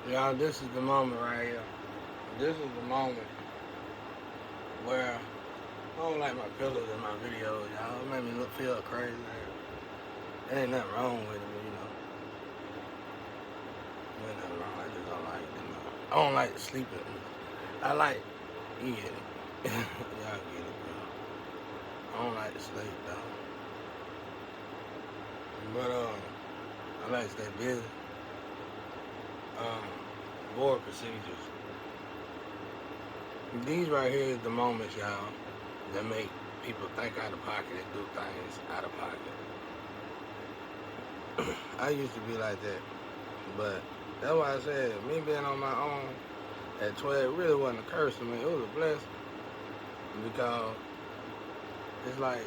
Y'all, this is the moment right here. This is the moment where I don't like my pillows in my videos, y'all. It made me feel crazy. There ain't nothing wrong with it, but there ain't nothing wrong. I just don't like it. I don't like sleeping. I like eating. Y'all get it, bro. I don't like to sleep, though. But, I like to stay busy. Board procedures. These right here is the moments, y'all, that make people think out of pocket and do things out of pocket. I used to be like that, but that's why I said me being on my own at 12 really wasn't a curse to me. It was a blessing because it's like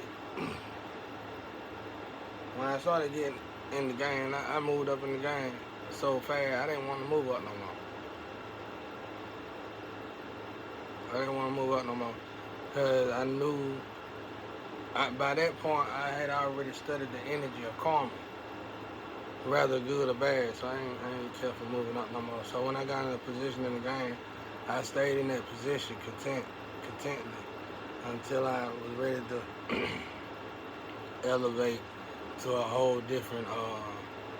when I started getting in the game, I moved up in the game so fast I didn't want to move up no more. I didn't want to move up no more because I knew by that point I had already studied the energy of karma, rather good or bad. So I ain't care for moving up no more. So when I got in a position in the game, I stayed in that position contently until I was ready to elevate to a whole different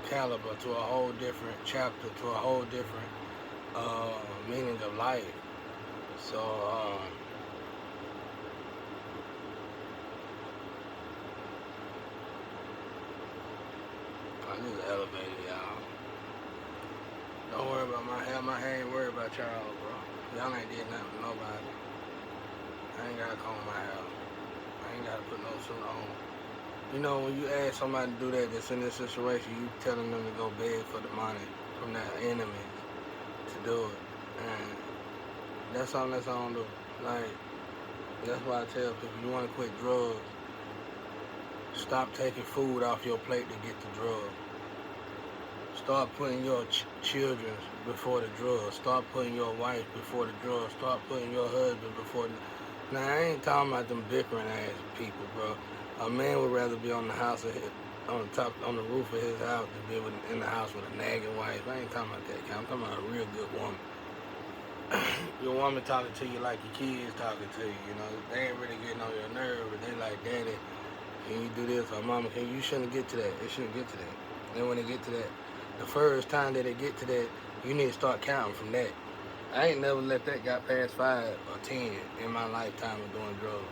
caliber, to a whole different chapter, to a whole different meaning of life. So I just elevated, y'all. Don't worry about my hair. My hair ain't worried about y'all, bro. Y'all ain't did nothing for nobody. I ain't gotta comb my hair. I ain't gotta put no suit on. You know, when you ask somebody to do that that's in this situation, you telling them to go beg for the money from their enemies to do it. And that's something that's on the, like, that's why I tell people, you want to quit drugs, stop taking food off your plate to get the drug. Start putting your children before the drug. Start putting your wife before the drug. Start putting your husband before the... Now, I ain't talking about them bickering ass people, bro. A man would rather be on the house of his, on the roof of his house than be in the house with a nagging wife. I ain't talking about that kind. I'm talking about a real good woman. Your woman talking to you like your kids talking to you. You know, they ain't really getting on your nerve, but they like, Daddy, can you do this? Or Mama, you shouldn't get to that. It shouldn't get to that. Then when they get to that, the first time that they get to that, you need to start counting from that. I ain't never let that got past 5 or 10 in my lifetime of doing drugs.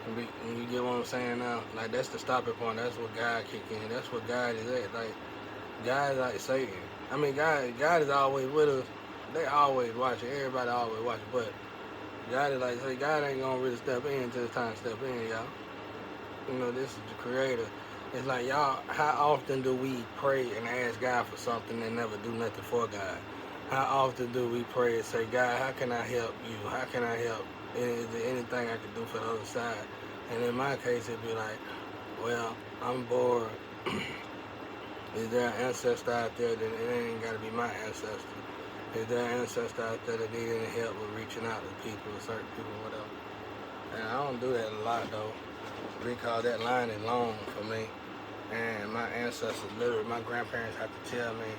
And you get what I'm saying now? Like, that's the stopping point. That's what God kick in. That's what God is at. Like, God is like Satan. I mean, God is always with us. They always watching. Everybody always watching. But God is like, say, God ain't gonna really step in until it's time to step in, y'all. You know, this is the creator. It's like, y'all, how often do we pray and ask God for something and never do nothing for God? How often do we pray and say, God, how can I help you? How can I help? Is there anything I can do for the other side? And in my case, it'd be like, well, I'm bored. Is there an ancestor out there that it ain't got to be my ancestor? Is there an ancestor out there that need any help with reaching out to people, certain people, whatever? And I don't do that a lot, though, because that line is long for me. And my ancestors, literally, my grandparents have to tell me,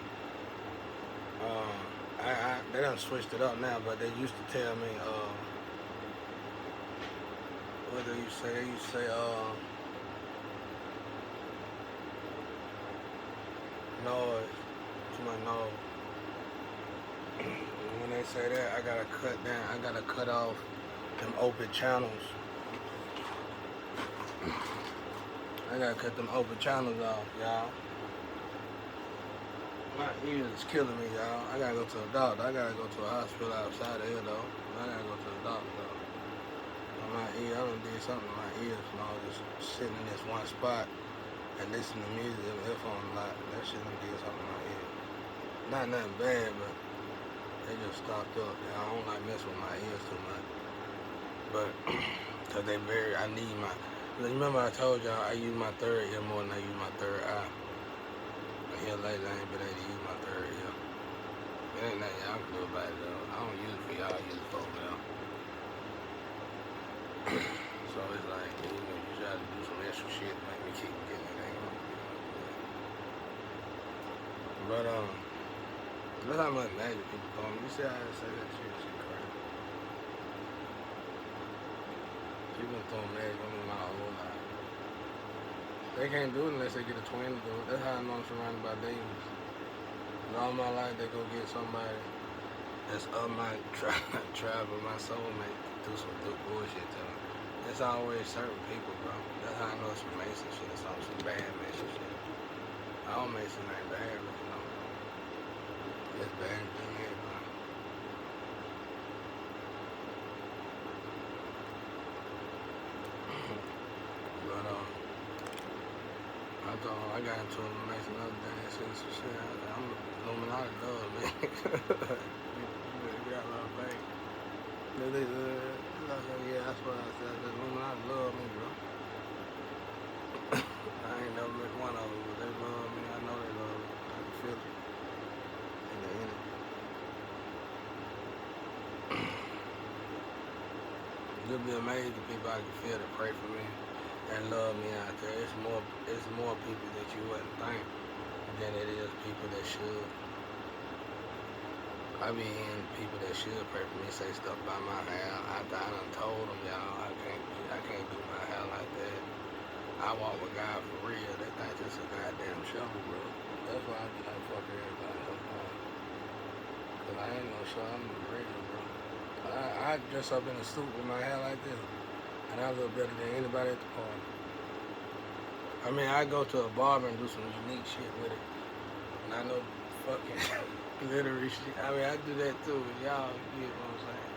they done switched it up now, but they used to tell me, what do you say? They used to say, noise, too much noise. When they say that, I gotta cut off them open channels. I gotta cut them open channels off, y'all. My ears is killing me, y'all. I gotta go to a doctor. I gotta go to a hospital outside of here, though. I gotta go to the doctor, though. On my ear, I done did something to my ears from all just sitting in this one spot and listening to music and earphones a lot. That shit done did something to my ear. Not nothing bad, but they just stopped up. You know, I don't like messing with my ears too much. But, cause I need my, remember I told y'all I use my third ear more than I use my third eye. Here lately, I ain't been able to use my third ear. It ain't nothing y'all can do about it, though. I don't use it for y'all, I use it for them. So it's like, you try to do some extra shit to make me keep getting it. But, That's how much magic people call me. You see how I say that shit? Shit crazy. People throwing magic on me my whole life. They can't do it unless they get a twin to do it. That's how I know I'm surrounded by demons. And all my life they go get somebody that's of my tribe or my soulmate to do some bullshit to them. It's always certain people, bro. That's how I know it's some Mason shit or some bad Mason shit. All Mason ain't bad, but you know, it's bad than everybody. But I got into a Mason the other day and said some shit. I'm Illuminati love, man. You get out of my face. Yeah, that's what I said. The Illuminati love me, bro. I ain't never met one of them, but they love me. I know they love me. I can feel it in the energy. You'll be amazed at people I can feel that pray for me and love me out there. It's more people that you wouldn't think than it is people that should. I be hearing people that should pray for me say stuff about my hair. I done told them, y'all, I can't do my hair like that. I walk with God for real. They think it's a goddamn show, bro. That's why I be like, fuck everybody. Cause I ain't no show. I'm real, bro. I dress up in a suit with my hair like this, and I look better than anybody at the party. I mean, I go to a barber and do some unique shit with it, and I know fucking glittery shit. I mean, I do that too, but y'all get what I'm saying.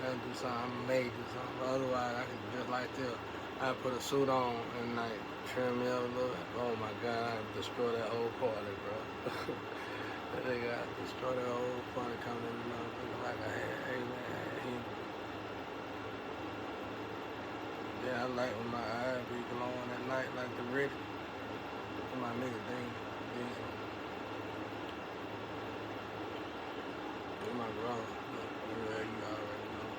I do something, I'm made to something. But otherwise, I can just like this. I put a suit on and like trim me up a little. Oh my God, I destroy that whole party, bro. That nigga, I destroy that whole party coming in the motherfucker like I had. Hey man, yeah, I like when my eyes be glowing at night like the red. My nigga Diesel. My brother. Yeah, you already know.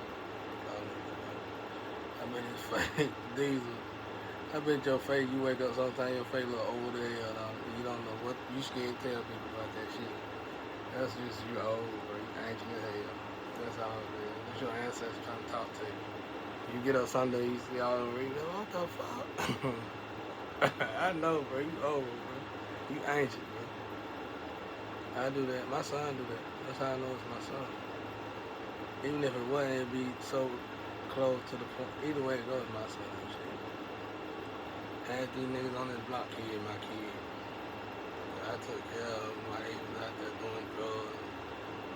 I bet his face, Diesel. I bet your face, you wake up sometimes, your face look old as hell. You don't know what, you scared to tell people about that shit. That's just you old, bro. You ancient as hell. That's all it is. That's your ancestors trying to talk to you. You get up Sunday, you see all the reading, what the fuck? I know, bro. You old, bro. You ancient, bro. I do that. My son do that. That's how I know it's my son. Even if it wasn't, it'd be so close to the point. Either way it goes, my son and shit. Had these niggas on this block kid, my kid. I took care of them while they was out there doing drugs,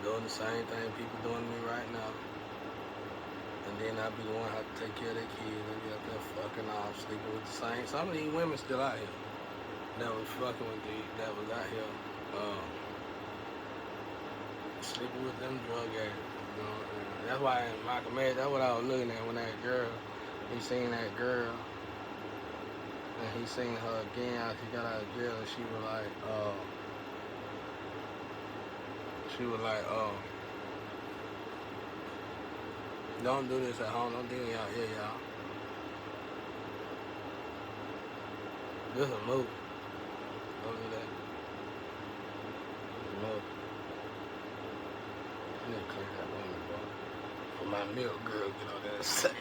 doing the same thing people doing to me right now. And then I be the one who have to take care of their kids. They be out there fucking off, sleeping with the same. Some of these women still out here that was fucking with that was out here sleeping with them drug addicts. You know? And that's why in Michael May, that's what I was looking at when that girl, he seen that girl, and he seen her again after he got out of jail, and she was like, don't do this at home, don't do it out here, y'all. This a move. Don't do that. This a move. I need to clean that woman, bro. For my milk girl, get on there and say.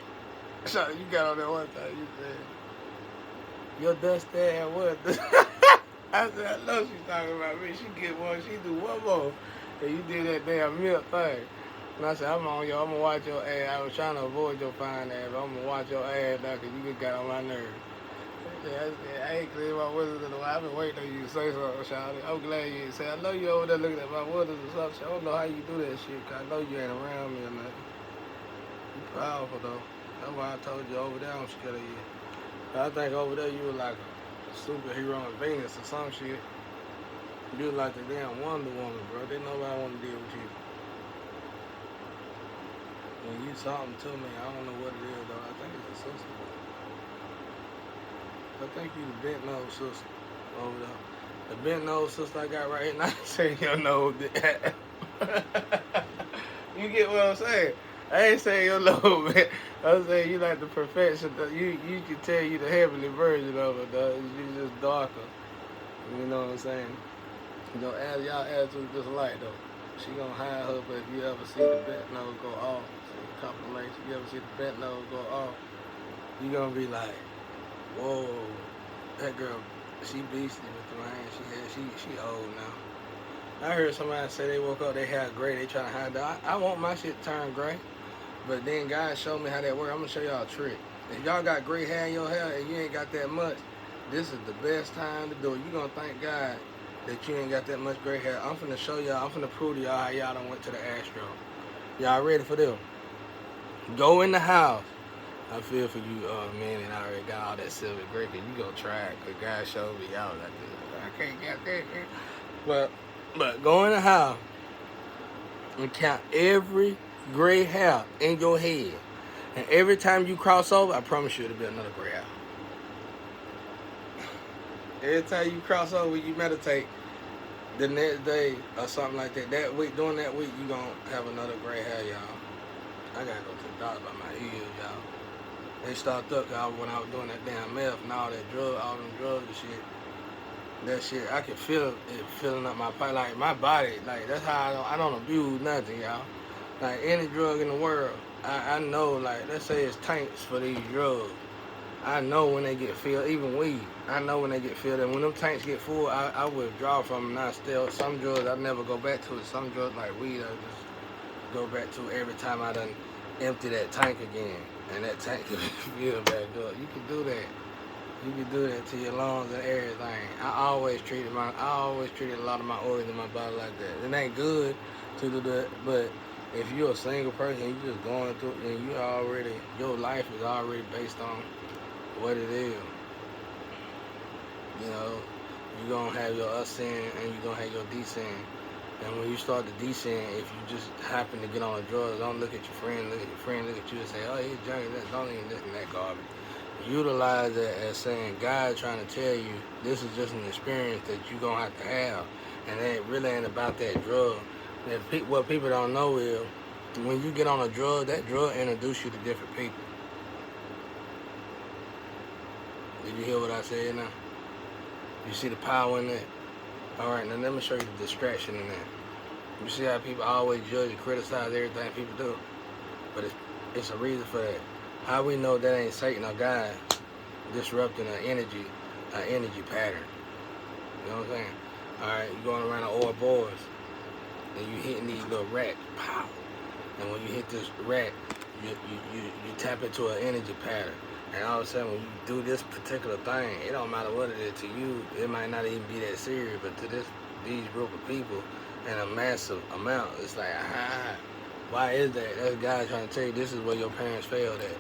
So you got on there one time, you said, your dusty ass what? I said, I know she's talking about me. She get one, she do one more. And you did that damn milk thing. And I said, I'm on you, I'm gonna watch your ass. I was trying to avoid your fine ass, but I'm gonna watch your ass now because you just got on my nerves. I ain't clean my windows in a while. I've been waiting on you to say something, Shawty. I'm glad you said. I know you over there looking at my windows or something. I don't know how you do that shit, because I know you ain't around me or nothing. You powerful, though. That's why I told you over there I'm scared of you. I think over there you were like a superhero on Venus or some shit. You were like the damn Wonder Woman, bro. Didn't nobody want to deal with you. When you something to me, I don't know what it is, though. I think it's a sister. I think you the bent nose sister over there. The bent nose sister I got right here, not saying your nose. You get what I'm saying? I ain't saying your nose, man. I'm saying you like the perfection. You can tell you the heavenly version of it, though. You just darker. You know what I'm saying? You know, as y'all attitude just alike though. She gonna hire her, but if you ever see the bent nose go off, see confirmation, you ever see the bent nose go off, you gonna be like, whoa, that girl, she beastie with the man. She old now. I heard somebody say they woke up, they hair gray, they trying to hide that. I want my shit to turn gray, but then God showed me how that work. I'm gonna show y'all a trick. If y'all got gray hair in your hair and you ain't got that much, this is the best time to do it. You gonna thank God that you ain't got that much gray hair. I'm finna show y'all, I'm finna prove to y'all how y'all done went to the Astro. Y'all ready for this? Go in the house. I feel for you, man, and I already got all that silver gray, cause you gonna try it, cause God showed me y'all like this. I can't get that. But go in the house and count every gray hair in your head. And every time you cross over, I promise you it'll be another gray hair. Every time you cross over, you meditate the next day or something like that. That week, during that week, you gonna have another gray hair, y'all. I gotta go to the doctor about my ears, y'all. They started up, y'all, when I was doing that damn meth and all that drug, all them drugs and shit. That shit, I can feel it filling up my pipe, like my body, like that's how I don't abuse nothing, y'all. Like any drug in the world, I know, like let's say it's tanks for these drugs. I know when they get filled, even weed. I know when they get filled, and when them tanks get full, I withdraw from them. And I still, some drugs I never go back to it. Some drugs like weed, I just go back to every time I done empty that tank again, and that tank can fill back up. You can do that. You can do that to your lungs and everything. I always treated a lot of my organs in my body like that. It ain't good to do that, but if you're a single person, you just going through, and your life is already based on what it is. You know, you're gonna have your ascend and you're gonna have your descend. And when you start to descend, if you just happen to get on a drug, don't look at your friend, look at your friend, look at you and say, oh, he's junkie, don't even listen to that garbage. Utilize that as saying, God trying to tell you, this is just an experience that you're gonna have to have. And it really ain't about that drug. What people don't know is, when you get on a drug, that drug introduces you to different people. Did you hear what I said now? You see the power in that? Alright, now let me show you the distraction in that. You see how people always judge and criticize everything people do? But it's a reason for that. How we know that ain't Satan or God disrupting an energy pattern? You know what I'm saying? Alright, you going around the Ouroboros and you hitting these little rats, pow. And when you hit this rat, you tap into an energy pattern. And all of a sudden, when you do this particular thing, it don't matter what it is to you. It might not even be that serious, but to these group of people, in a massive amount, it's like, why is that? That's God trying to tell you this is where your parents failed at.